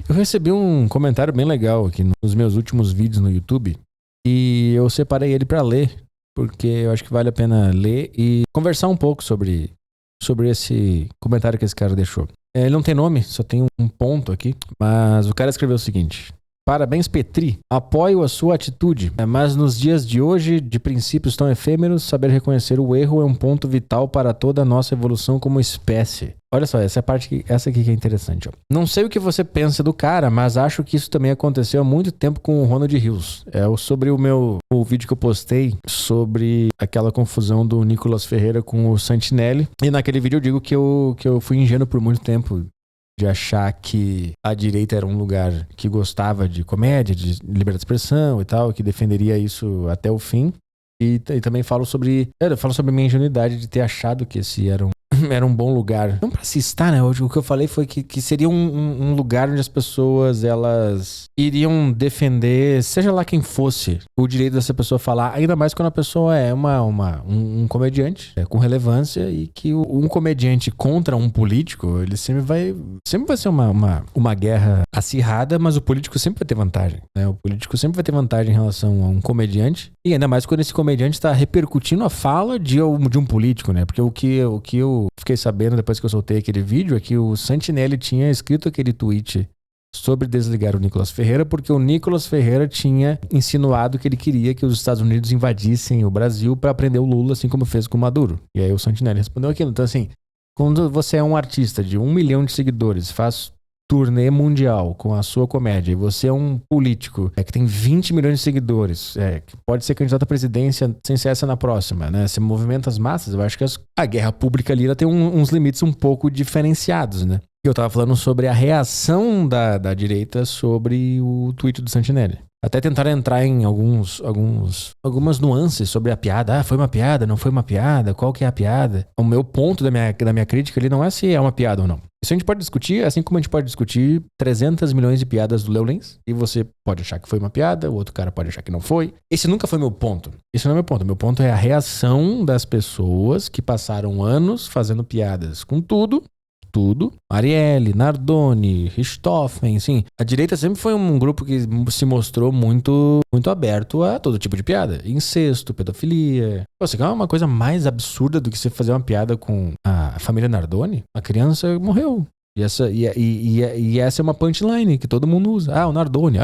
Eu recebi um comentário bem legal aqui nos meus últimos vídeos no YouTube e eu separei ele pra ler, porque eu acho que vale a pena ler e conversar um pouco sobre esse comentário que esse cara deixou. Ele não tem nome, só tem um ponto aqui, mas o cara escreveu o seguinte: parabéns, Petri. Apoio a sua atitude, mas nos dias de hoje, de princípios tão efêmeros, saber reconhecer o erro é um ponto vital para toda a nossa evolução como espécie. Olha só, essa aqui que é interessante. Ó. Não sei o que você pensa do cara, mas acho que isso também aconteceu há muito tempo com o Ronald Rios. Sobre o vídeo que eu postei sobre aquela confusão do Nicolas Ferreira com o Santinelli. E naquele vídeo eu digo que eu fui ingênuo por muito tempo de achar que a direita era um lugar que gostava de comédia, de liberdade de expressão e tal, que defenderia isso até o fim. E também falo sobre a minha ingenuidade de ter achado que esse era um bom lugar. Não pra se estar, né? O que eu falei foi que seria um lugar onde as pessoas, elas iriam defender, seja lá quem fosse, o direito dessa pessoa falar, ainda mais quando a pessoa é um comediante com relevância e que um comediante contra um político, ele sempre vai ser uma guerra acirrada, mas o político sempre vai ter vantagem, né? O político sempre vai ter vantagem em relação a um comediante, e ainda mais quando esse comediante está repercutindo a fala de um político, né? Porque o que eu fiquei sabendo depois que eu soltei aquele vídeo é que o Santinelli tinha escrito aquele tweet sobre desligar o Nicolas Ferreira porque o Nicolas Ferreira tinha insinuado que ele queria que os Estados Unidos invadissem o Brasil para prender o Lula, assim como fez com o Maduro. E aí o Santinelli respondeu aquilo. Então assim, quando você é um artista de 1 milhão de seguidores, faz turnê mundial com a sua comédia, e você é um político que tem 20 milhões de seguidores, que pode ser candidato à presidência sem ser essa na próxima, né? Você movimenta as massas, eu acho que a guerra pública ali ela tem uns limites um pouco diferenciados, né? Eu tava falando sobre a reação da direita sobre o tweet do Santinelli. Até tentaram entrar em algumas nuances sobre a piada. Ah, foi uma piada, não foi uma piada, qual que é a piada? O meu ponto da minha crítica ali não é se é uma piada ou não. Isso a gente pode discutir, assim como a gente pode discutir 300 milhões de piadas do Léo Lins, e você pode achar que foi uma piada, o outro cara pode achar que não foi. Esse nunca foi meu ponto. Esse não é meu ponto. Meu ponto é a reação das pessoas que passaram anos fazendo piadas com tudo, Marielle, Nardoni, Richthofen, assim. A direita sempre foi um grupo que se mostrou muito, muito aberto a todo tipo de piada. Incesto, pedofilia. Você quer uma coisa mais absurda do que você fazer uma piada com a família Nardoni? A criança morreu. E essa é uma punchline que todo mundo usa. Ah, o Nardoni.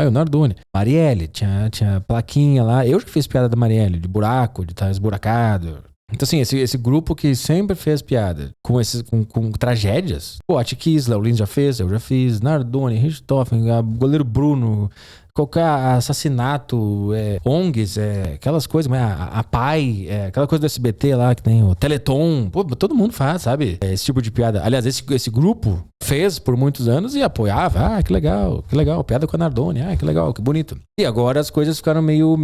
Marielle, tinha plaquinha lá. Eu já fiz piada da Marielle, de buraco, de estar esburacado. Então assim, esse grupo que sempre fez piada com tragédias, pô, Atiquis, Léo Lins já fez, eu já fiz, Nardoni, Richthofen, goleiro Bruno, qualquer assassinato, ONGs, aquelas coisas, a PAI, aquela coisa do SBT lá que tem o Teleton, pô, todo mundo faz, sabe? Esse tipo de piada. Aliás, esse grupo fez por muitos anos e apoiava, que legal, piada com a Nardoni, que legal, que bonito. E agora as coisas ficaram meio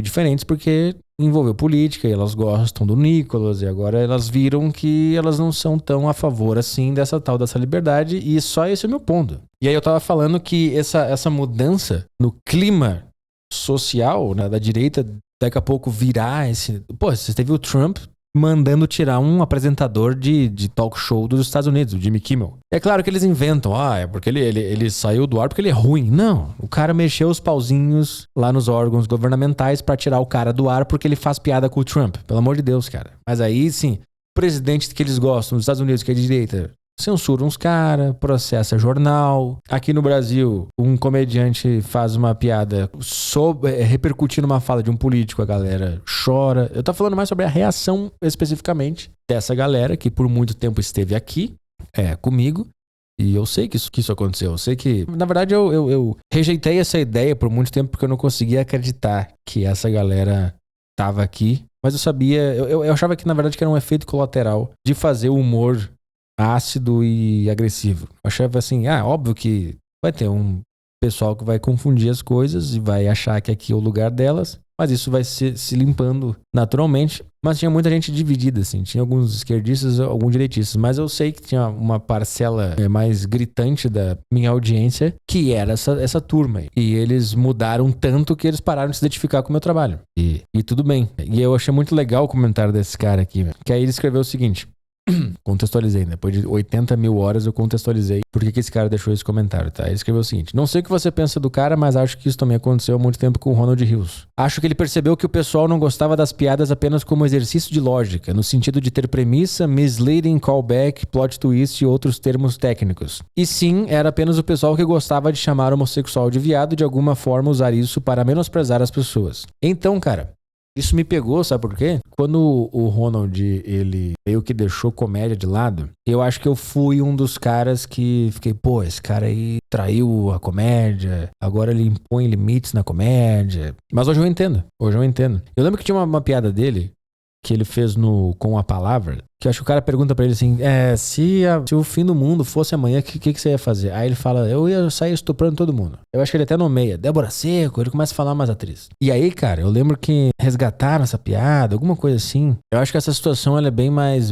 diferentes porque envolveu política e elas gostam do Nicolas e agora elas viram que elas não são tão a favor assim dessa liberdade e só esse é o meu ponto. E aí eu tava falando que essa mudança no clima social, né, da direita daqui a pouco virar esse... Pô, você teve o Trump mandando tirar um apresentador de talk show dos Estados Unidos, o Jimmy Kimmel. É claro que eles inventam, é porque ele saiu do ar porque ele é ruim. Não, o cara mexeu os pauzinhos lá nos órgãos governamentais pra tirar o cara do ar porque ele faz piada com o Trump. Pelo amor de Deus, cara. Mas aí, sim, o presidente que eles gostam, nos Estados Unidos, que é de direita, censura uns caras, processa jornal. Aqui no Brasil, um comediante faz uma piada repercutindo uma fala de um político, a galera chora. Eu tô falando mais sobre a reação especificamente dessa galera que por muito tempo esteve aqui, comigo. E eu sei que isso aconteceu. Eu sei que, na verdade, eu rejeitei essa ideia por muito tempo porque eu não conseguia acreditar que essa galera tava aqui. Mas eu sabia, eu achava que na verdade que era um efeito colateral de fazer o humor ácido e agressivo. Eu achava assim, óbvio que vai ter um pessoal que vai confundir as coisas e vai achar que aqui é o lugar delas, mas isso vai se limpando naturalmente. Mas tinha muita gente dividida, assim. Tinha alguns esquerdistas, alguns direitistas. Mas eu sei que tinha uma parcela mais gritante da minha audiência que era essa turma. E eles mudaram tanto que eles pararam de se identificar com o meu trabalho. E tudo bem. E eu achei muito legal o comentário desse cara aqui, que aí ele escreveu o seguinte: Contextualizei, né? Depois de 80 mil horas eu contextualizei por que esse cara deixou esse comentário, tá? Ele escreveu o seguinte: não sei o que você pensa do cara, mas acho que isso também aconteceu há muito tempo com o Ronald Hills. Acho que ele percebeu que o pessoal não gostava das piadas apenas como exercício de lógica, no sentido de ter premissa, misleading, callback, plot twist e outros termos técnicos. E sim, era apenas o pessoal que gostava de chamar homossexual de viado e de alguma forma usar isso para menosprezar as pessoas. Então, cara, isso me pegou, sabe por quê? Quando o Ronald, ele meio que deixou comédia de lado, eu acho que eu fui um dos caras que fiquei, pô, esse cara aí traiu a comédia, agora ele impõe limites na comédia. Mas hoje eu entendo. Eu lembro que tinha uma piada dele que ele fez com a palavra, que eu acho que o cara pergunta pra ele assim, se o fim do mundo fosse amanhã, o que você ia fazer? Aí ele fala, eu ia sair estuprando todo mundo. Eu acho que ele até nomeia, Débora Seco, ele começa a falar umas atrizes. E aí, cara, eu lembro que resgataram essa piada, alguma coisa assim. Eu acho que essa situação ela é bem mais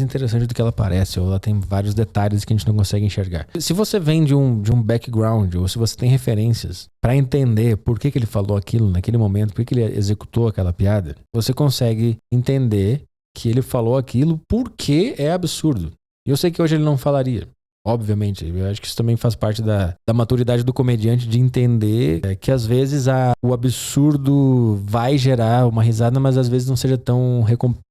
interessante do que ela parece, ou ela tem vários detalhes que a gente não consegue enxergar. Se você vem de um background, ou se você tem referências pra entender por que ele falou aquilo naquele momento, por que ele executou aquela piada, você consegue entender que ele falou aquilo porque é absurdo. E eu sei que hoje ele não falaria, obviamente. Eu acho que isso também faz parte da maturidade do comediante de entender que às vezes o absurdo vai gerar uma risada, mas às vezes não seja tão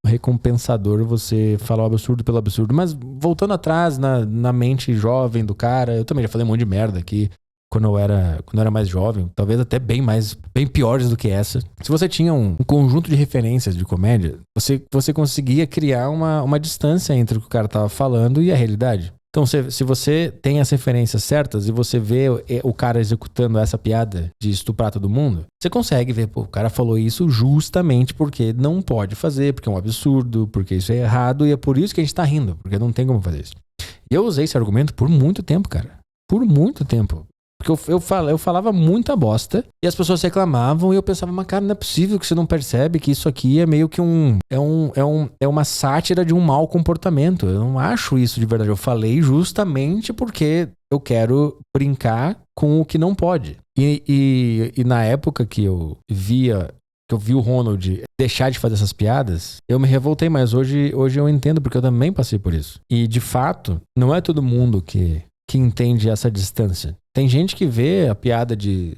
recompensador você falar o absurdo pelo absurdo. Mas voltando atrás na mente jovem do cara, eu também já falei um monte de merda aqui. Quando eu era mais jovem, talvez até bem piores do que essa. Se você tinha um conjunto de referências de comédia, você conseguia criar uma distância entre o que o cara tava falando e a realidade. Então, se você tem as referências certas e você vê o cara executando essa piada de estuprar todo mundo, você consegue ver, pô, o cara falou isso justamente porque não pode fazer, porque é um absurdo, porque isso é errado e é por isso que a gente tá rindo, porque não tem como fazer isso. E eu usei esse argumento por muito tempo, cara. Por muito tempo. Porque eu falava muita bosta e as pessoas reclamavam e eu pensava, mas cara, não é possível que você não percebe que isso aqui é meio que uma sátira de um mau comportamento. Eu não acho isso de verdade. Eu falei justamente porque eu quero brincar com o que não pode. E na época que eu vi o Ronald deixar de fazer essas piadas, eu me revoltei, mas hoje eu entendo porque eu também passei por isso. E de fato, não é todo mundo que entende essa distância. Tem gente que vê a piada de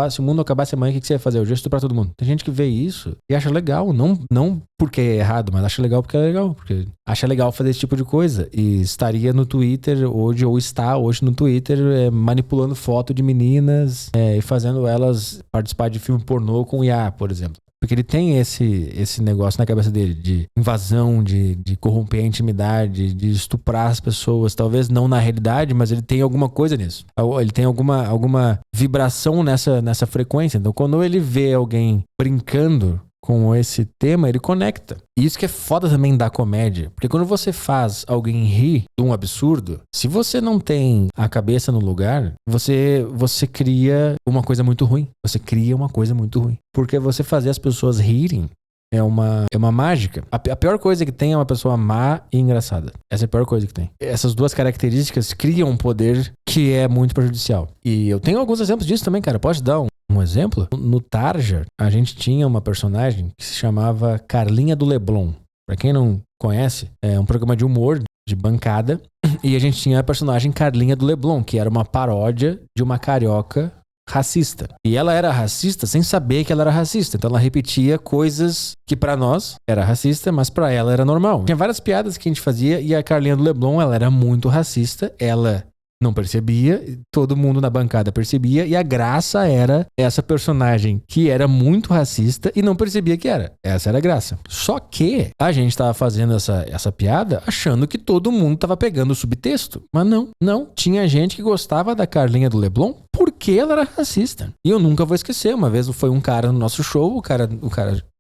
se o mundo acabasse amanhã, o que você ia fazer? Eu já estuprar todo mundo. Tem gente que vê isso e acha legal, não porque é errado, mas acha legal porque é legal, porque acha legal fazer esse tipo de coisa e estaria no Twitter hoje, ou está hoje no Twitter manipulando foto de meninas e fazendo elas participar de filme pornô com IA, por exemplo. Porque ele tem esse negócio na cabeça dele de invasão, de corromper a intimidade, de estuprar as pessoas. Talvez não na realidade, mas ele tem alguma coisa nisso. Ele tem alguma vibração nessa frequência. Então, quando ele vê alguém brincando com esse tema, ele conecta. E isso que é foda também da comédia. Porque quando você faz alguém rir de um absurdo, se você não tem a cabeça no lugar, você cria uma coisa muito ruim. Você cria uma coisa muito ruim. Porque você fazer as pessoas rirem é uma mágica. A pior coisa que tem é uma pessoa má e engraçada. Essa é a pior coisa que tem. Essas duas características criam um poder que é muito prejudicial. E eu tenho alguns exemplos disso também, cara. Posso te dar um exemplo? No Tarja, a gente tinha uma personagem que se chamava Carlinha do Leblon. Pra quem não conhece, é um programa de humor, de bancada. E a gente tinha a personagem Carlinha do Leblon, que era uma paródia de uma carioca racista. E ela era racista sem saber que ela era racista. Então ela repetia coisas que pra nós era racista, mas pra ela era normal. Tinha várias piadas que a gente fazia e a Carlinha do Leblon, ela era muito racista. Ela não percebia, todo mundo na bancada percebia, e a graça era essa personagem que era muito racista e não percebia que era. Essa era a graça. Só que a gente tava fazendo essa piada achando que todo mundo tava pegando o subtexto. Mas não. Tinha gente que gostava da Carlinha do Leblon porque ela era racista. E eu nunca vou esquecer, uma vez foi um cara no nosso show, o cara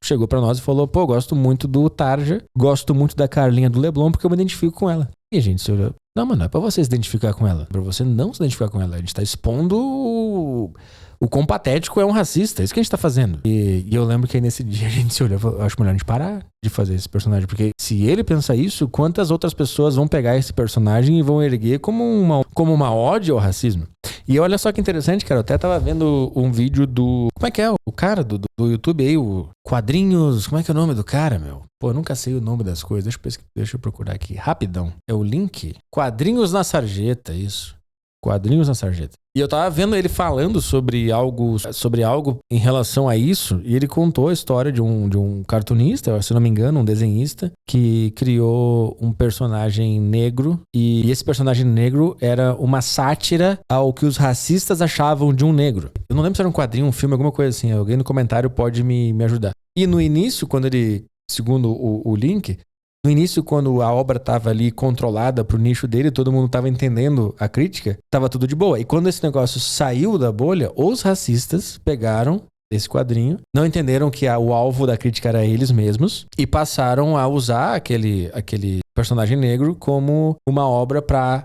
chegou pra nós e falou, pô, gosto muito do Tarja, gosto muito da Carlinha do Leblon porque eu me identifico com ela. E a gente se olhou, não, mano, não é pra você se identificar com ela, pra você não se identificar com ela, a gente tá expondo o quão patético é um racista, é isso que a gente tá fazendo. E eu lembro que aí nesse dia a gente se olhou, eu acho melhor a gente parar de fazer esse personagem, porque se ele pensa isso, quantas outras pessoas vão pegar esse personagem e vão erguer como uma ode ao racismo? E olha só que interessante, cara. Eu até tava vendo um vídeo do... Como é que é? O cara do YouTube aí, o Quadrinhos... Como é que é o nome do cara, meu? Pô, eu nunca sei o nome das coisas. Deixa eu procurar aqui. Rapidão. É o link? Quadrinhos na Sarjeta, isso. Quadrinhos na Sarjeta. E eu tava vendo ele falando sobre algo em relação a isso, e ele contou a história de um cartunista, se não me engano, um desenhista, que criou um personagem negro, e esse personagem negro era uma sátira ao que os racistas achavam de um negro. Eu não lembro se era um quadrinho, um filme, alguma coisa assim. Alguém no comentário pode me ajudar. E no início, quando ele, segundo o link... No início, quando a obra estava ali controlada pro nicho dele, todo mundo estava entendendo a crítica, estava tudo de boa. E quando esse negócio saiu da bolha, os racistas pegaram esse quadrinho, não entenderam que o alvo da crítica era eles mesmos e passaram a usar aquele personagem negro como uma obra para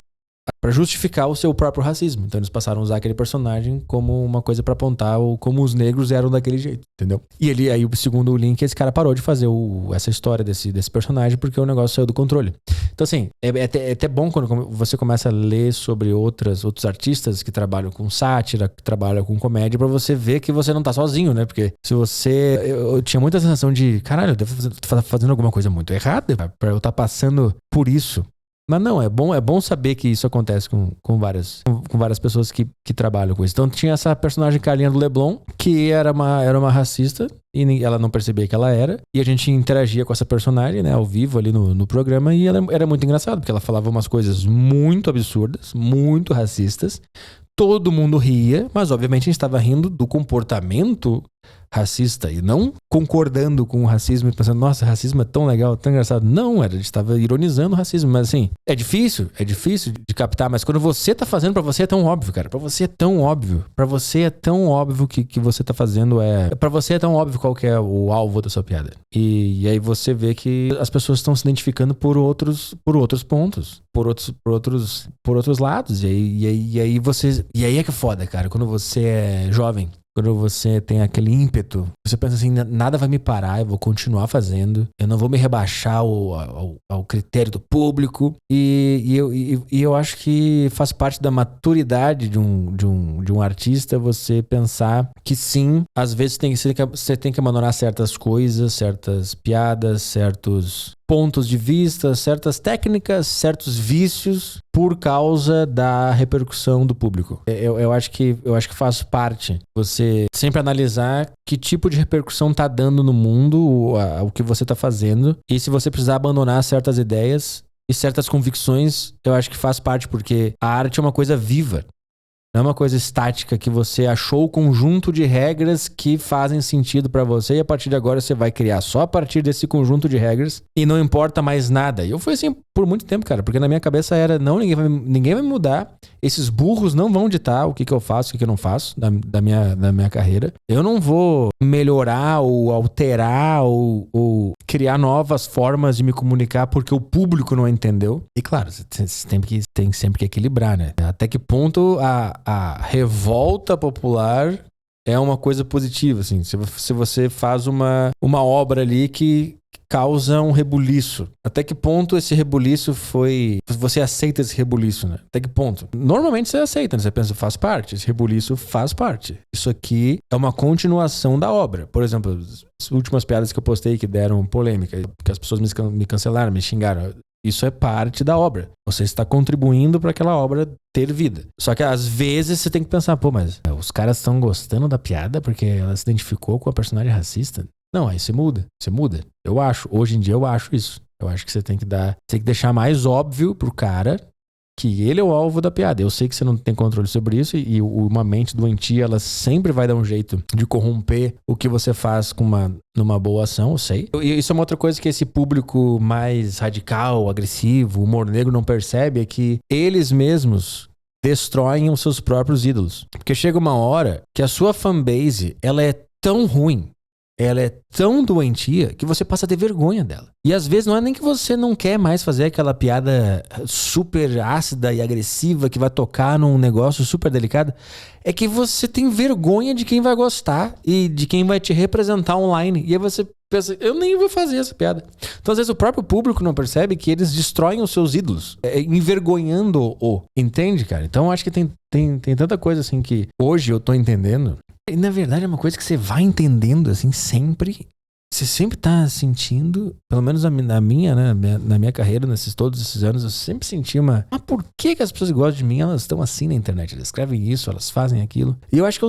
justificar o seu próprio racismo. Então eles passaram a usar aquele personagem como uma coisa pra apontar como os negros eram daquele jeito, entendeu? E aí, segundo o link, esse cara parou de fazer essa história desse personagem porque o negócio saiu do controle. Então assim, é até bom quando você começa a ler sobre outros artistas que trabalham com sátira, que trabalham com comédia, pra você ver que você não tá sozinho, né? Porque se você... Eu tinha muita sensação de, caralho, eu devo estar fazendo alguma coisa muito errada pra eu estar passando por isso. Mas não, é bom saber que isso acontece com várias pessoas que trabalham com isso. Então tinha essa personagem Carlinha do Leblon, que era uma racista, e ela não percebia que ela era. E a gente interagia com essa personagem, né, ao vivo ali no programa, e ela era muito engraçada, porque ela falava umas coisas muito absurdas, muito racistas. Todo mundo ria, mas obviamente a gente estava rindo do comportamento racista e não concordando com o racismo e pensando, nossa, racismo é tão legal, tão engraçado. Não, a gente estava ironizando o racismo, mas assim, é difícil de captar, mas quando você tá fazendo, pra você é tão óbvio, cara. Pra você é tão óbvio. Pra você é tão óbvio que você tá fazendo Pra você é tão óbvio qual que é o alvo da sua piada. E aí você vê que as pessoas estão se identificando por outros pontos, por outros lados. E aí é que é foda, cara. Quando você é jovem, quando você tem aquele ímpeto, você pensa assim, nada vai me parar, eu vou continuar fazendo, eu não vou me rebaixar ao critério do público. E eu acho que faz parte da maturidade de um artista você pensar que sim, às vezes você tem que abandonar certas coisas, certas piadas, certos pontos de vista, certas técnicas, certos vícios por causa da repercussão do público. Eu acho que faz parte você sempre analisar que tipo de repercussão tá dando no mundo, o que você tá fazendo, e se você precisar abandonar certas ideias e certas convicções, eu acho que faz parte, porque a arte é uma coisa viva. Não é uma coisa estática que você achou o conjunto de regras que fazem sentido pra você e a partir de agora você vai criar só a partir desse conjunto de regras e não importa mais nada. E eu fui assim por muito tempo, cara, porque na minha cabeça era, não, ninguém vai me mudar, esses burros não vão ditar o que eu faço, o que eu não faço da minha carreira. Eu não vou melhorar ou alterar ou criar novas formas de me comunicar porque o público não entendeu. E claro, você tem sempre que equilibrar, né? Até que ponto a revolta popular é uma coisa positiva, assim. Se você faz uma obra ali que causa um rebuliço. Até que ponto esse rebuliço foi... Você aceita esse rebuliço, né? Até que ponto? Normalmente você aceita, né? Você pensa, faz parte. Esse rebuliço faz parte. Isso aqui é uma continuação da obra. Por exemplo, as últimas piadas que eu postei que deram polêmica, que as pessoas me cancelaram, me xingaram. Isso é parte da obra. Você está contribuindo para aquela obra ter vida. Só que às vezes você tem que pensar, pô, mas os caras estão gostando da piada porque ela se identificou com a personagem racista? Não, aí você muda. Eu acho. Hoje em dia eu acho isso. Eu acho que você tem que deixar mais óbvio pro cara que ele é o alvo da piada. Eu sei que você não tem controle sobre isso e uma mente doentia, ela sempre vai dar um jeito de corromper o que você faz numa boa ação, eu sei. E isso é uma outra coisa que esse público mais radical, agressivo, humor negro não percebe, é que eles mesmos destroem os seus próprios ídolos. Porque chega uma hora que a sua fanbase, ela é tão ruim, ela é tão doentia que você passa a ter vergonha dela. E às vezes não é nem que você não quer mais fazer aquela piada super ácida e agressiva que vai tocar num negócio super delicado. É que você tem vergonha de quem vai gostar e de quem vai te representar online. E aí você pensa, eu nem vou fazer essa piada. Então, às vezes, o próprio público não percebe que eles destroem os seus ídolos, envergonhando-o. Entende, cara? Então, eu acho que tem tanta coisa, assim, que hoje eu tô entendendo. E, na verdade, é uma coisa que você vai entendendo, assim, sempre. Você sempre tá sentindo, pelo menos na minha, né, na minha carreira, todos esses anos, eu sempre senti mas por que as pessoas gostam de mim? Elas estão assim na internet, elas escrevem isso, elas fazem aquilo. E eu acho que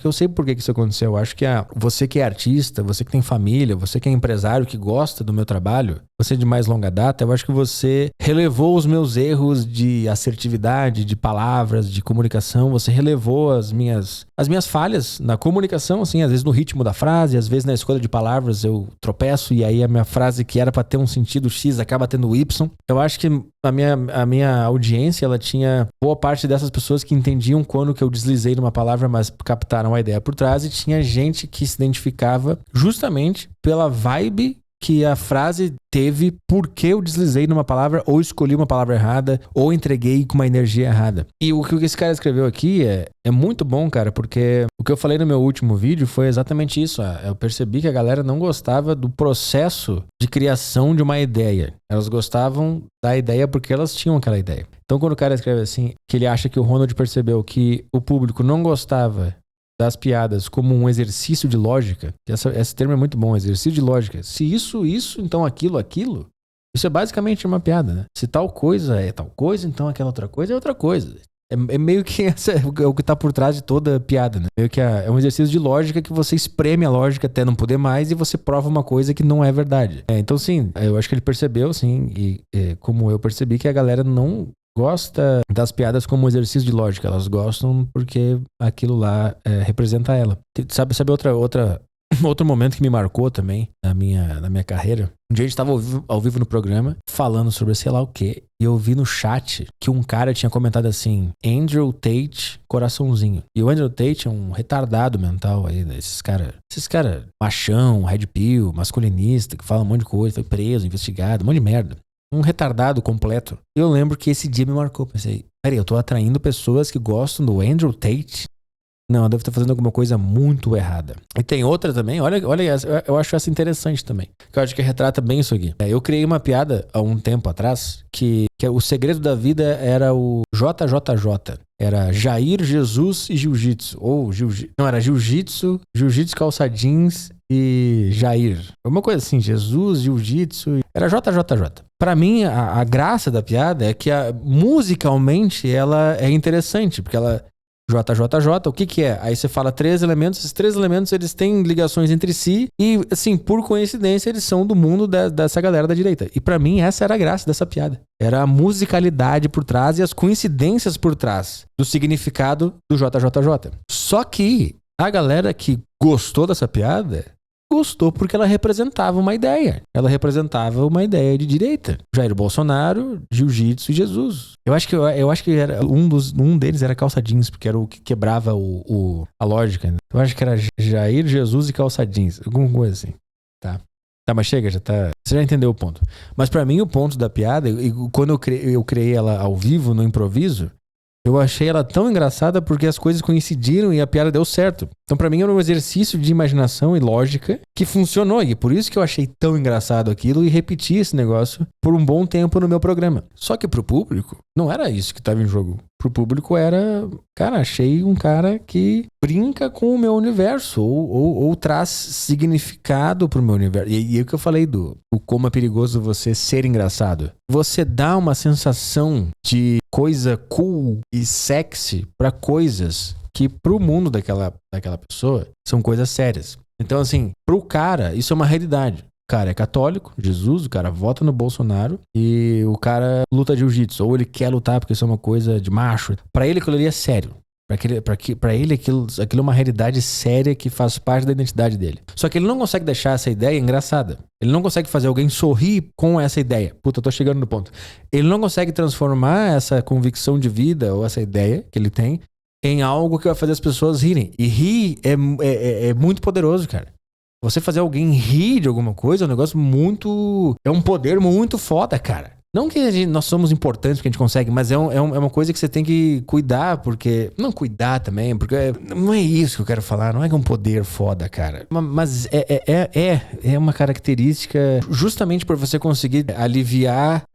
eu sei por que isso aconteceu. Eu acho que você que é artista, você que tem família, você que é empresário, que gosta do meu trabalho, você de mais longa data, eu acho que você relevou os meus erros de assertividade, de palavras, de comunicação, você relevou as minhas falhas na comunicação, assim, às vezes no ritmo da frase, às vezes na escolha de palavras eu tropeço e aí a minha frase que era pra ter um sentido X acaba tendo Y. Eu acho que a minha audiência, ela tinha boa parte dessas pessoas que entendiam quando que eu deslizei numa palavra, mas captaram a ideia por trás, e tinha gente que se identificava justamente pela vibe que a frase teve porque eu deslizei numa palavra, ou escolhi uma palavra errada, ou entreguei com uma energia errada. E o que esse cara escreveu aqui é muito bom, cara, porque o que eu falei no meu último vídeo foi exatamente isso. Eu percebi que a galera não gostava do processo de criação de uma ideia. Elas gostavam da ideia porque elas tinham aquela ideia. Então, quando o cara escreve assim, que ele acha que o Ronald percebeu que o público não gostava das piadas como um exercício de lógica, que esse termo é muito bom, exercício de lógica. Se isso, então aquilo, isso é basicamente uma piada, né? Se tal coisa é tal coisa, então aquela outra coisa é outra coisa. É meio que é o que tá por trás de toda piada, né? Meio que é um exercício de lógica que você espreme a lógica até não poder mais e você prova uma coisa que não é verdade. Então, sim, eu acho que ele percebeu, sim, e como eu percebi, que a galera não gosta das piadas como um exercício de lógica. Elas gostam porque aquilo lá representa ela. Sabe outro momento que me marcou também na minha carreira? Um dia a gente tava ao vivo no programa falando sobre sei lá o quê, e eu vi no chat que um cara tinha comentado assim: Andrew Tate, coraçãozinho. E o Andrew Tate é um retardado mental aí, né? Esses cara machão, red pill, masculinista, que fala um monte de coisa, foi preso, investigado, um monte de merda. Um retardado completo. Eu lembro que esse dia me marcou. Pensei, peraí, eu tô atraindo pessoas que gostam do Andrew Tate? Não, eu devo estar fazendo alguma coisa muito errada. E tem outra também, olha essa, eu acho essa interessante também, que eu acho que retrata bem isso aqui. Eu criei uma piada há um tempo atrás, que o segredo da vida era o JJJ. Era Jair, Jesus e Jiu-Jitsu. Não, era Jiu-Jitsu, calça jeans e Jair. Uma coisa assim, Jesus, Jiu-Jitsu. Era JJJ. Pra mim, a graça da piada é que musicalmente ela é interessante, porque ela... JJJ, o que é? Aí você fala 3 elementos, esses 3 elementos eles têm ligações entre si e, assim, por coincidência, eles são do mundo dessa galera da direita. E pra mim, essa era a graça dessa piada. Era a musicalidade por trás e as coincidências por trás do significado do JJJ. Só que a galera que gostou dessa piada... gostou porque ela representava uma ideia. Ela representava uma ideia de direita. Jair Bolsonaro, Jiu-Jitsu e Jesus. Eu acho que era um deles era calça jeans, porque era o que quebrava a lógica. Né? Eu acho que era Jair, Jesus e calça jeans. Alguma coisa assim. Tá, mas chega, já tá... Você já entendeu o ponto. Mas pra mim o ponto da piada, quando eu criei ela ao vivo, no improviso, eu achei ela tão engraçada porque as coisas coincidiram e a piada deu certo. Então pra mim era um exercício de imaginação e lógica que funcionou. E por isso que eu achei tão engraçado aquilo e repeti esse negócio por um bom tempo no meu programa. Só que pro público, não era isso que estava em jogo. Pro público era... Cara, achei um cara que brinca com o meu universo ou traz significado pro meu universo. E o que eu falei do como é perigoso você ser engraçado. Você dá uma sensação de coisa cool e sexy pra coisas que pro mundo daquela pessoa são coisas sérias. Então, assim, pro cara, isso é uma realidade. O cara é católico, Jesus, o cara vota no Bolsonaro e o cara luta jiu-jitsu. Ou ele quer lutar porque isso é uma coisa de macho. Pra ele aquilo ali é sério. Pra ele aquilo é uma realidade séria que faz parte da identidade dele. Só que ele não consegue deixar essa ideia engraçada. Ele não consegue fazer alguém sorrir com essa ideia. Puta, eu tô chegando no ponto. Ele não consegue transformar essa convicção de vida ou essa ideia que ele tem em algo que vai fazer as pessoas rirem. E rir é muito poderoso, cara. Você fazer alguém rir de alguma coisa é um negócio muito... É um poder muito foda, cara. Não que nós somos importantes porque a gente consegue, mas é uma coisa que você tem que cuidar, porque... Não cuidar também, porque não é isso que eu quero falar, não é que é um poder foda, cara. Mas é uma característica justamente por você conseguir aliviar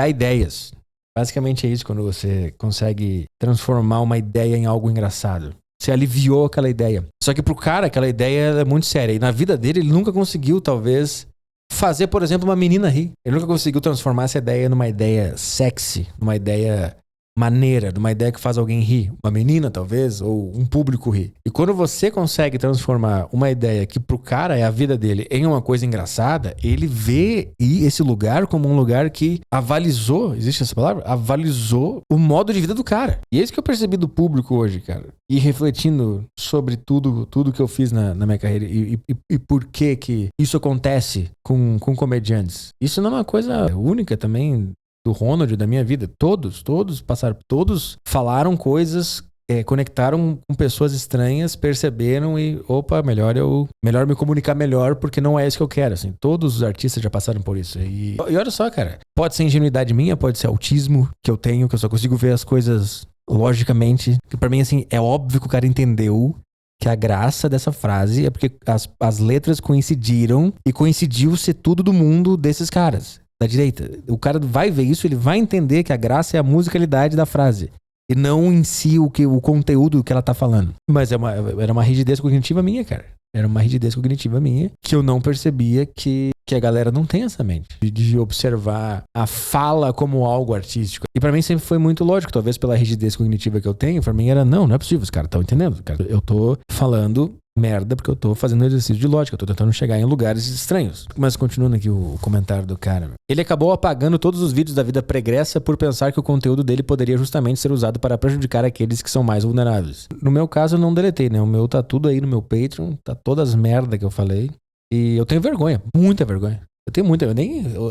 ideias. Basicamente é isso, quando você consegue transformar uma ideia em algo engraçado. Você aliviou aquela ideia. Só que pro cara, aquela ideia é muito séria. E na vida dele, ele nunca conseguiu, talvez... fazer, por exemplo, uma menina rir. Ele nunca conseguiu transformar essa ideia numa ideia sexy, numa ideia maneira, numa ideia que faz alguém rir. Uma menina, talvez, ou um público rir. E quando você consegue transformar uma ideia que pro cara é a vida dele em uma coisa engraçada, ele vê esse lugar como um lugar que avalizou, existe essa palavra? Avalizou o modo de vida do cara. E é isso que eu percebi do público hoje, cara. E refletindo sobre tudo que eu fiz na minha carreira e por que isso acontece com comediantes. Isso não é uma coisa única também do Ronald, da minha vida. Todos passaram, todos falaram coisas, conectaram com pessoas estranhas, perceberam e, opa, melhor me comunicar melhor, porque não é isso que eu quero, assim. Todos os artistas já passaram por isso. E olha só, cara, pode ser ingenuidade minha, pode ser autismo que eu tenho, que eu só consigo ver as coisas logicamente, que pra mim, assim, é óbvio que o cara entendeu que a graça dessa frase é porque as letras coincidiram e coincidiu ser tudo do mundo desses caras da direita. O cara vai ver isso, ele vai entender que a graça é a musicalidade da frase e não em si o conteúdo que ela tá falando. Mas era uma rigidez cognitiva minha, cara. Era uma rigidez cognitiva minha que eu não percebia que a galera não tem essa mente de observar a fala como algo artístico. E pra mim sempre foi muito lógico, talvez pela rigidez cognitiva que eu tenho, pra mim era, não é possível, os caras estão entendendo. Cara, eu tô falando merda porque eu tô fazendo exercício de lógica, eu tô tentando chegar em lugares estranhos. Mas continuando aqui o comentário do cara. Ele acabou apagando todos os vídeos da vida pregressa por pensar que o conteúdo dele poderia justamente ser usado para prejudicar aqueles que são mais vulneráveis. No meu caso eu não deletei, né? O meu tá tudo aí no meu Patreon, tá todas as merda que eu falei. E eu tenho vergonha, muita vergonha. Eu tenho muita,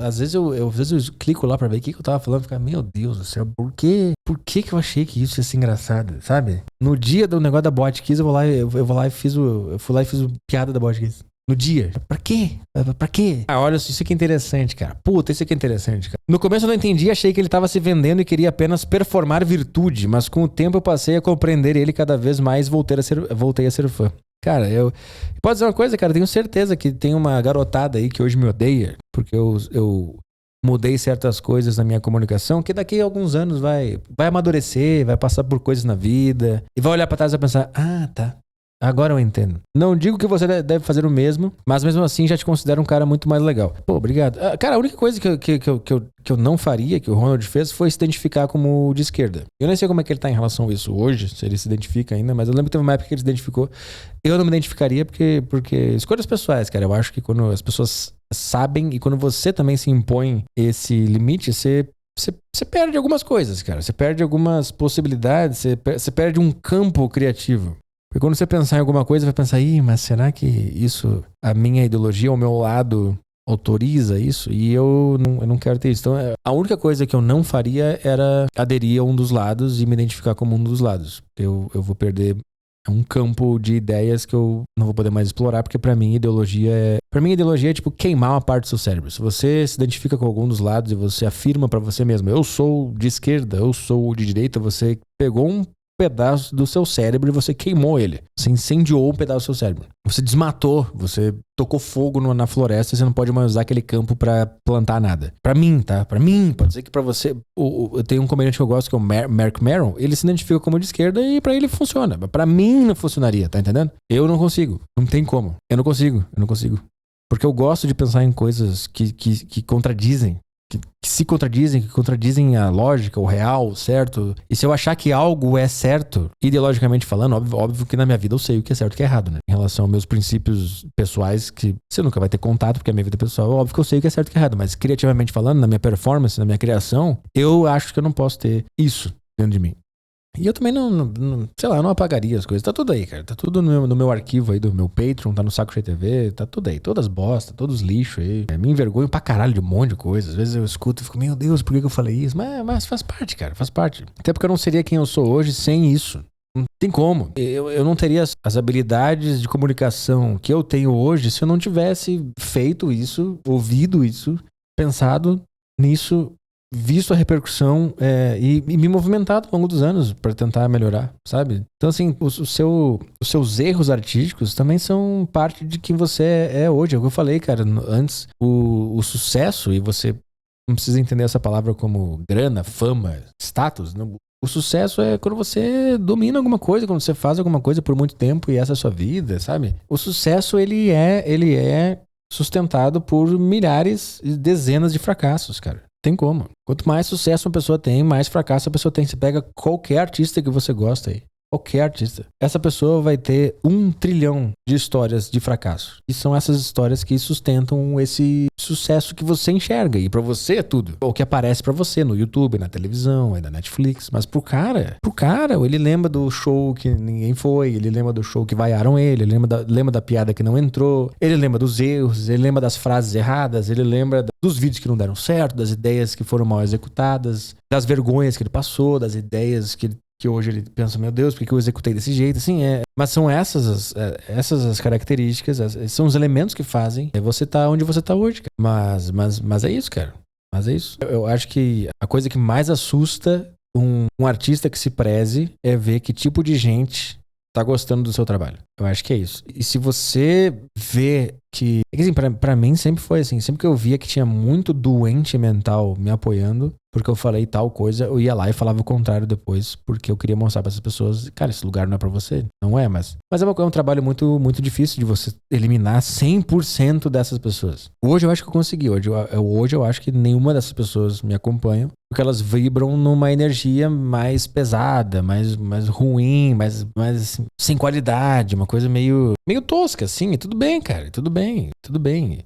às vezes eu clico lá pra ver o que eu tava falando e fico, meu Deus do céu, por que eu achei que isso ia ser engraçado, sabe? No dia do negócio da Botkiss, eu fui lá e fiz piada da Botkiss. No dia. Pra quê? Pra quê? Ah, olha, isso aqui é interessante, cara. Puta, isso aqui é interessante, cara. No começo eu não entendi, achei que ele tava se vendendo e queria apenas performar virtude, mas com o tempo eu passei a compreender ele cada vez mais e voltei a ser fã. Cara, pode dizer uma coisa, cara, tenho certeza que tem uma garotada aí que hoje me odeia, porque eu mudei certas coisas na minha comunicação, que daqui a alguns anos vai amadurecer, vai passar por coisas na vida, e vai olhar pra trás e vai pensar, tá, agora eu entendo. Não digo que você deve fazer o mesmo, mas mesmo assim já te considero um cara muito mais legal. Pô, obrigado. Cara, a única coisa que eu não faria, que o Ronald fez, foi se identificar como de esquerda. Eu nem sei como é que ele tá em relação a isso hoje, se ele se identifica ainda, mas eu lembro que teve uma época que ele se identificou. Eu não me identificaria porque escolhas pessoais, cara. Eu acho que quando as pessoas sabem e quando você também se impõe esse limite, você perde algumas coisas, cara. Você perde algumas possibilidades, você perde um campo criativo. Porque quando você pensar em alguma coisa, vai pensar, mas será que isso, a minha ideologia, o meu lado autoriza isso? E eu não quero ter isso. Então, a única coisa que eu não faria era aderir a um dos lados e me identificar como um dos lados. Eu vou perder um campo de ideias que eu não vou poder mais explorar, porque pra mim ideologia é tipo queimar uma parte do seu cérebro. Se você se identifica com algum dos lados e você afirma pra você mesmo, eu sou de esquerda, eu sou de direita, você pegou um pedaço do seu cérebro e você queimou ele. Você incendiou um pedaço do seu cérebro. Você desmatou, você tocou fogo na floresta e você não pode mais usar aquele campo pra plantar nada. Pra mim, tá? Pra mim, pode ser que pra você... Eu tenho um comediante que eu gosto que é o Mark Maron, ele se identifica como de esquerda e pra ele funciona. Pra mim não funcionaria, tá entendendo? Eu não consigo. Não tem como. Eu não consigo. Porque eu gosto de pensar em coisas que contradizem. Que se contradizem, que contradizem a lógica, o real, o certo. E se eu achar que algo é certo, ideologicamente falando, óbvio que na minha vida eu sei o que é certo e o que é errado, né? Em relação aos meus princípios pessoais, que você nunca vai ter contato, porque a minha vida pessoal, óbvio que eu sei o que é certo e o que é errado. Mas criativamente falando, na minha performance, na minha criação, eu acho que eu não posso ter isso dentro de mim. E eu também sei lá, eu não apagaria as coisas. Tá tudo aí, cara. Tá tudo no meu arquivo aí do meu Patreon, tá no Saco Cheio TV, tá tudo aí. Todas bosta, todos lixo aí. Me envergonho pra caralho de um monte de coisa. Às vezes eu escuto e fico, meu Deus, por que eu falei isso? Mas faz parte, cara, faz parte. Até porque eu não seria quem eu sou hoje sem isso. Não tem como. Eu não teria as habilidades de comunicação que eu tenho hoje se eu não tivesse feito isso, ouvido isso, pensado nisso visto a repercussão e me movimentado ao longo dos anos para tentar melhorar, sabe? Então, assim, os seus erros artísticos também são parte de quem você é hoje. É o que eu falei, cara, antes. O sucesso, e você não precisa entender essa palavra como grana, fama, status. Não. O sucesso é quando você domina alguma coisa, quando você faz alguma coisa por muito tempo e essa é a sua vida, sabe? O sucesso, ele é sustentado por milhares e dezenas de fracassos, cara. Tem como. Quanto mais sucesso uma pessoa tem, mais fracasso a pessoa tem. Você pega qualquer artista que você gosta aí. Qualquer artista. Essa pessoa vai ter 1 trilhão de histórias de fracasso. E são essas histórias que sustentam esse sucesso que você enxerga. E pra você é tudo. O que aparece pra você no YouTube, na televisão, na Netflix. Mas pro cara, ele lembra do show que ninguém foi. Ele lembra do show que vaiaram ele. Ele lembra da piada que não entrou. Ele lembra dos erros. Ele lembra das frases erradas. Ele lembra dos vídeos que não deram certo. Das ideias que foram mal executadas. Das vergonhas que ele passou. Das ideias que hoje ele pensa, meu Deus, por que eu executei desse jeito? Assim, mas são essas as características, são os elementos que fazem você tá onde você tá hoje, cara. Mas é isso, cara. Mas é isso. Eu acho que a coisa que mais assusta um artista que se preze é ver que tipo de gente tá gostando do seu trabalho. Eu acho que é isso. E se você vê que... Assim, pra mim sempre foi assim. Sempre que eu via que tinha muito doente mental me apoiando, porque eu falei tal coisa, eu ia lá e falava o contrário depois, porque eu queria mostrar pra essas pessoas, cara, esse lugar não é pra você. Não é, mas é um trabalho muito, muito difícil de você eliminar 100% dessas pessoas. Hoje eu acho que eu consegui. Hoje eu acho que nenhuma dessas pessoas me acompanham, porque elas vibram numa energia mais pesada, mais ruim, mais assim, sem qualidade, uma coisa meio tosca, assim. E tudo bem, cara, tudo bem.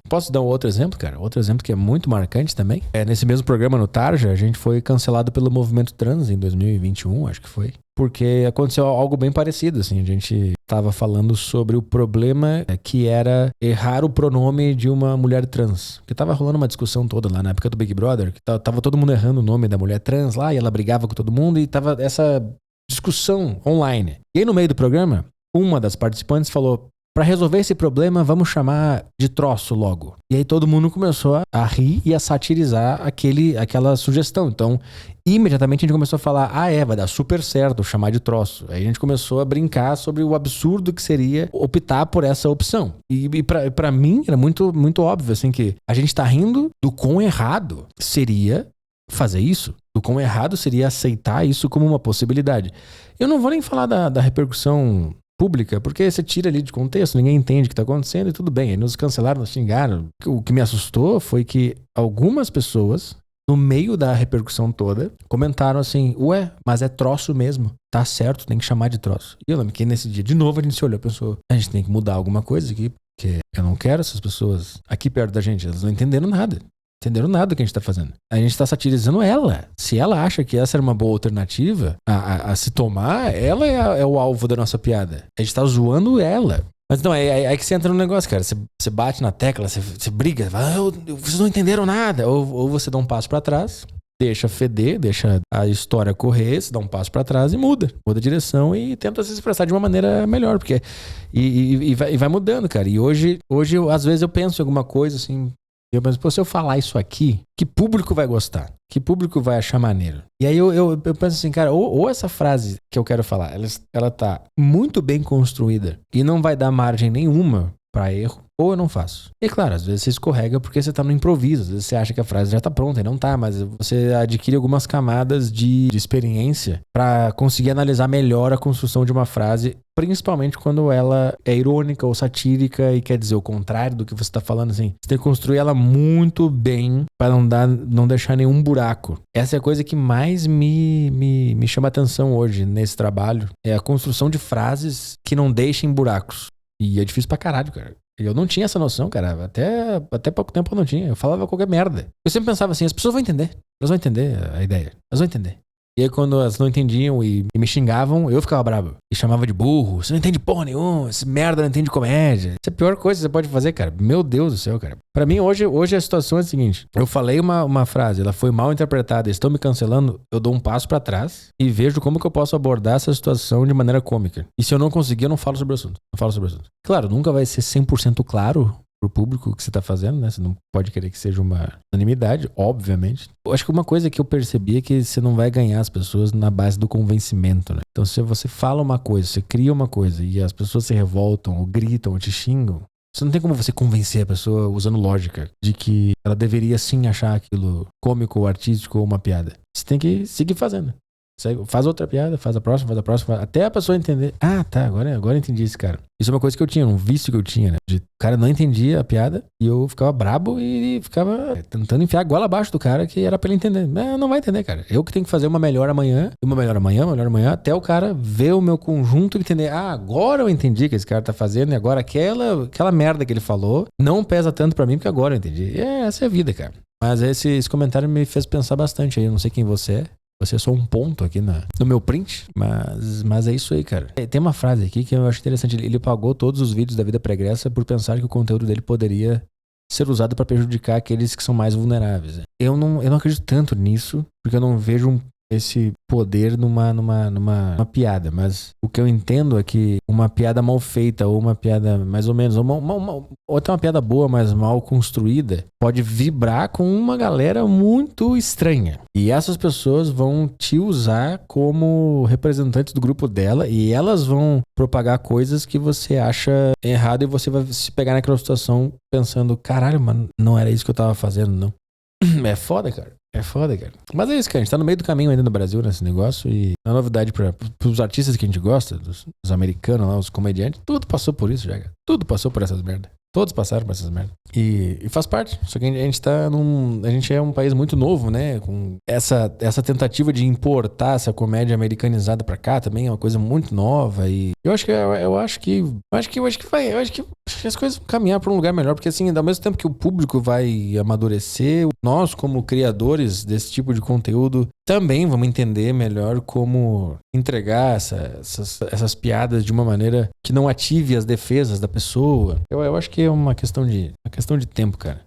Posso dar um outro exemplo, cara? Outro exemplo que é muito marcante também. Nesse mesmo programa no Tarja, a gente foi cancelado pelo movimento trans em 2021, acho que foi. Porque aconteceu algo bem parecido, assim. A gente tava falando sobre o problema que era errar o pronome de uma mulher trans. Porque tava rolando uma discussão toda lá na época do Big Brother, que tava todo mundo errando o nome da mulher trans lá, e ela brigava com todo mundo, e tava essa discussão online. E aí no meio do programa, uma das participantes falou: pra resolver esse problema, vamos chamar de troço logo. E aí todo mundo começou a rir e a satirizar aquela sugestão. Então, imediatamente a gente começou a falar: vai dar super certo chamar de troço. Aí a gente começou a brincar sobre o absurdo que seria optar por essa opção. E pra mim era muito, muito óbvio, assim, que a gente tá rindo do quão errado seria fazer isso. Do quão errado seria aceitar isso como uma possibilidade. Eu não vou nem falar da repercussão pública, porque você tira ali de contexto, ninguém entende o que está acontecendo e tudo bem. Aí nos cancelaram, nos xingaram. O que me assustou foi que algumas pessoas, no meio da repercussão toda, comentaram assim: ué, mas é troço mesmo. Tá certo, tem que chamar de troço. E eu lembro que nesse dia, de novo, a gente se olhou e pensou: a gente tem que mudar alguma coisa aqui, porque eu não quero essas pessoas aqui perto da gente. Elas não entenderam nada. Entenderam nada do que a gente tá fazendo. A gente tá satirizando ela. Se ela acha que essa era uma boa alternativa a se tomar, ela é o alvo da nossa piada. A gente tá zoando ela. Mas não, é que você entra no negócio, cara. Você bate na tecla, você briga, fala: vocês não entenderam nada. Ou você dá um passo pra trás, deixa feder, deixa a história correr, você dá um passo pra trás e muda a direção e tenta se expressar de uma maneira melhor, porque e vai mudando, cara. E hoje às vezes eu penso em alguma coisa assim. Eu penso: se eu falar isso aqui, que público vai gostar? Que público vai achar maneiro? E aí eu penso assim, cara, ou essa frase que eu quero falar, ela tá muito bem construída e não vai dar margem nenhuma pra erro, ou eu não faço. E claro, às vezes você escorrega porque você tá no improviso, às vezes você acha que a frase já tá pronta e não tá, mas você adquire algumas camadas de experiência pra conseguir analisar melhor a construção de uma frase, principalmente quando ela é irônica ou satírica e quer dizer o contrário do que você tá falando, assim. Você tem que construir ela muito bem pra não deixar nenhum buraco. Essa é a coisa que mais me chama atenção hoje nesse trabalho, é a construção de frases que não deixem buracos. E é difícil pra caralho, cara. Eu não tinha essa noção, cara. Até pouco tempo eu não tinha. Eu falava qualquer merda. Eu sempre pensava assim: as pessoas vão entender. Elas vão entender a ideia. Elas vão entender. E aí quando elas não entendiam e me xingavam, eu ficava bravo. E chamava de burro. Você não entende porra nenhuma. Esse merda não entende comédia. Isso é a pior coisa que você pode fazer, cara. Meu Deus do céu, cara. Pra mim, hoje a situação é a seguinte. Eu falei uma frase, ela foi mal interpretada, estão me cancelando, eu dou um passo pra trás e vejo como que eu posso abordar essa situação de maneira cômica. E se eu não conseguir, eu não falo sobre o assunto. Claro, nunca vai ser 100% claro, pro público que você tá fazendo, né? Você não pode querer que seja uma unanimidade, obviamente. Eu acho que uma coisa que eu percebi é que você não vai ganhar as pessoas na base do convencimento, né? Então, se você fala uma coisa, você cria uma coisa e as pessoas se revoltam, ou gritam, ou te xingam, você não tem como você convencer a pessoa usando lógica de que ela deveria sim achar aquilo cômico, ou artístico ou uma piada. Você tem que seguir fazendo. Faz outra piada, faz a próxima, até a pessoa entender. Ah, tá, agora eu entendi esse cara. Isso é uma coisa que eu tinha, um vício que eu tinha, né? O cara não entendia a piada e eu ficava brabo e ficava tentando enfiar a goela abaixo do cara que era pra ele entender. Não vai entender, cara. Eu que tenho que fazer uma melhor amanhã, até o cara ver o meu conjunto e entender. Ah, agora eu entendi o que esse cara tá fazendo e agora aquela merda que ele falou não pesa tanto pra mim porque agora eu entendi. Essa é a vida, cara. Mas esse comentário me fez pensar bastante aí. Eu não sei quem você é. Você é só um ponto aqui no meu print, mas é isso aí, cara. Tem uma frase aqui que eu acho interessante. Ele pagou todos os vídeos da vida pregressa por pensar que o conteúdo dele poderia ser usado para prejudicar aqueles que são mais vulneráveis. Eu não acredito tanto nisso, porque eu não vejo esse poder numa piada, mas o que eu entendo é que uma piada mal feita ou uma piada mais ou menos, ou até uma piada boa, mas mal construída, pode vibrar com uma galera muito estranha. E essas pessoas vão te usar como representantes do grupo dela e elas vão propagar coisas que você acha errado e você vai se pegar naquela situação pensando, caralho, mano, não era isso que eu tava fazendo, não. É foda, cara. Mas é isso, cara. A gente tá no meio do caminho ainda no Brasil nesse negócio e é uma novidade pros artistas que a gente gosta, dos americanos lá, os comediantes. Tudo passou por isso já, cara. Tudo passou por essas merdas. Todos passaram por essas merdas. E faz parte. Só que a gente tá a gente é um país muito novo, né? Com essa tentativa de importar essa comédia americanizada pra cá também é uma coisa muito nova. E eu acho que as coisas vão caminhar pra um lugar melhor. Porque assim, ao mesmo tempo que o público vai amadurecer, nós, como criadores desse tipo de conteúdo, também vamos entender melhor como entregar essas piadas de uma maneira que não ative as defesas da pessoa. Eu acho que é uma questão de tempo, cara.